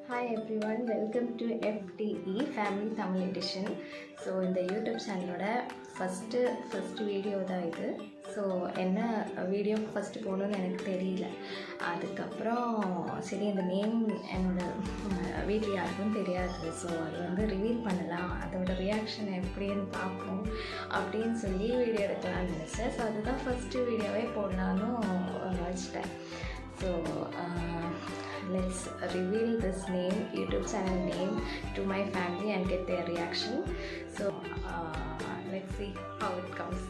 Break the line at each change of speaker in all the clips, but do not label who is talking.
Hi everyone, welcome to FTE Family Tamil Edition. So இந்த YouTube சேனலோட first video தான் இது. ஸோ என்ன வீடியோ ஃபஸ்ட்டு போகணுன்னு எனக்கு தெரியல. அதுக்கப்புறம் சரி இந்த நேம் என்னோடய வீட்டில் யாருக்கும் தெரியாது. ஸோ அது வந்து ரிவீல் பண்ணலாம், அதோட ரியாக்ஷன் எப்படின்னு பார்ப்போம் அப்படின்னு சொல்லி வீடியோ எடுக்கலாம்னு நினச்சேன். ஸோ அதுதான் ஃபஸ்ட்டு வீடியோவே போடலான்னு வச்சிட்டேன். So let's reveal this name, YouTube channel name to my family and get their reaction. So let's see how it comes.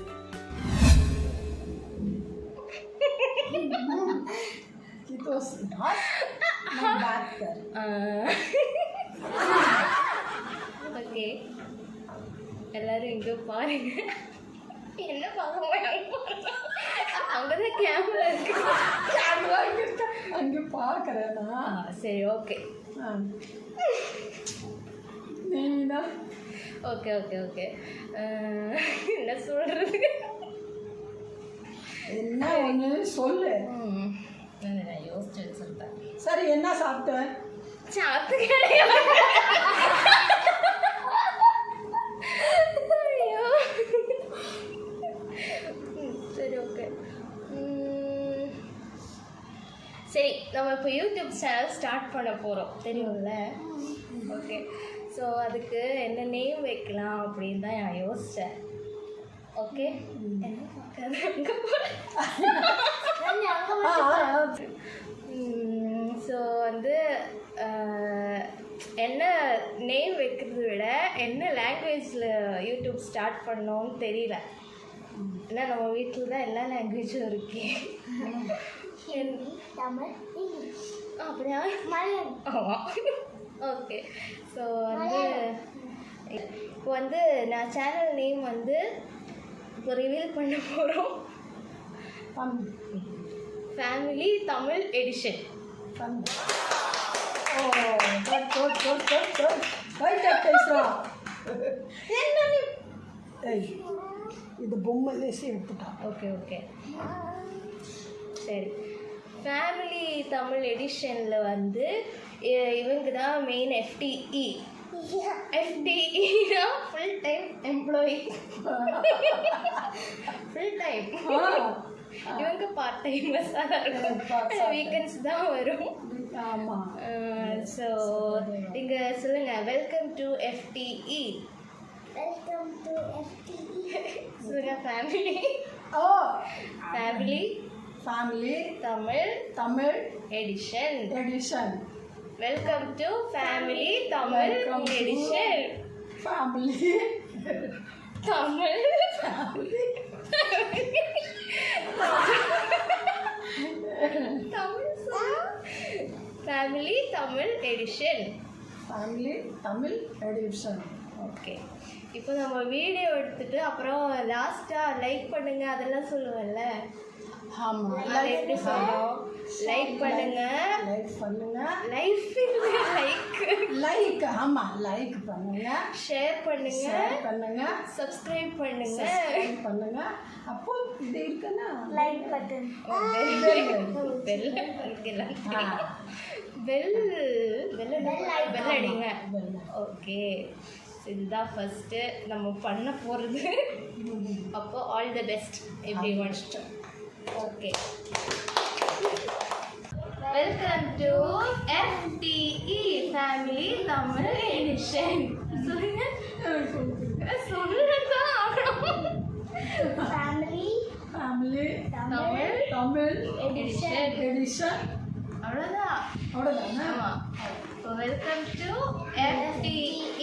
It was not my bad.
Okay. எல்லாரும் இங்கே பாருங்க. என்ன பார்க்க மாட்டாங்க, அங்கதான் கேமரா இருக்கு.
கேமரா இருக்கு, அங்கே பார்க்குறேன்னா.
சரி, ஓகே.
நீனா
ஓகே ஓகே ஓகே என்ன சொல்றது,
என்ன ஒன்று சொல்லு.
நான் யோசிச்சு சொல்லிட்டேன்.
சரி, என்ன சாப்பிட்டேன்?
சாத்து கிடையாது. சரி, ஓகே. சரி, நம்ம இப்போ யூடியூப் சேனல் ஸ்டார்ட் பண்ண போகிறோம், தெரியும்ல? ஓகே. ஸோ அதுக்கு என்ன நேம் வைக்கலாம் அப்படின்னு தான் நான் யோசித்தேன். ஓகே, என்ன பார்க்காது அங்கே ஸோ வந்து என்ன நேம் வைக்கிறத விட என்ன லாங்குவேஜில் யூடியூப் ஸ்டார்ட் பண்ணோன்னு தெரியல. ஏன்னா நம்ம வீட்டில் தான் எல்லா லாங்குவேஜும் இருக்கே.
தமிழ், இங்கிலீஷ்,
அப்படியா?
மலையாளம்.
ஆமாம். ஓகே. ஸோ வந்து இப்போ வந்து நான் சேனல் நேம் வந்து இப்போ ரிவீல் பண்ண போகிறோம். Family Tamil edition.
ஓ, பேசுகிறோம். என்ன இது பொம்மை லேசி எடுத்துட்டான்.
ஓகே ஓகே சரி. ஃபேமிலி தமிழ் எடிஷனில் வந்து இவங்க தான் மெயின் FTE. FTEனா full time employee. Full time. இவங்க பார்ட் டைமர்ஸாக தான் இருக்கும், வீக்கெண்ட்ஸ் தான் வரும்.
ஆமாம்.
ஸோ நீங்கள் சொல்லுங்கள், welcome to FTE.
Welcome to FTE.
சொல்லுங்கள், family.
Oh,
family Tamil edition. Welcome to family Tamil edition.
Family
Tamil family Tamil edition. Okay. இப்போ நம்ம வீடியோ எடுத்துட்டு அப்புறம் லாஸ்ட்டாக லைக் பண்ணுங்க அதெல்லாம் சொல்லுவேன்ல.
ஆமாம்,
அதை எப்படி சொல்லுவோம்? லைக் பண்ணுங்க, லைக்
ஆமாம், லைக் பண்ணுங்க,
ஷேர் பண்ணுங்க, சப்ஸ்கிரைப் பண்ணுங்க.
அப்போ இது இருக்குன்னா
லைக் பட்டன்,
பெல் அடிங்க. ஓகே, இதுதான் ஃபஸ்ட்டு நம்ம பண்ண போகிறது. அப்போ all the best everyone. Okay, welcome to FTE family Tamil edition. சொல்லுங்க, சொல்லதான் ஆகணும்.
Family
Tamil
edition. அவ்வளோதான்.
அவ்வளோதானே?
ஆமாம். Welcome to FTE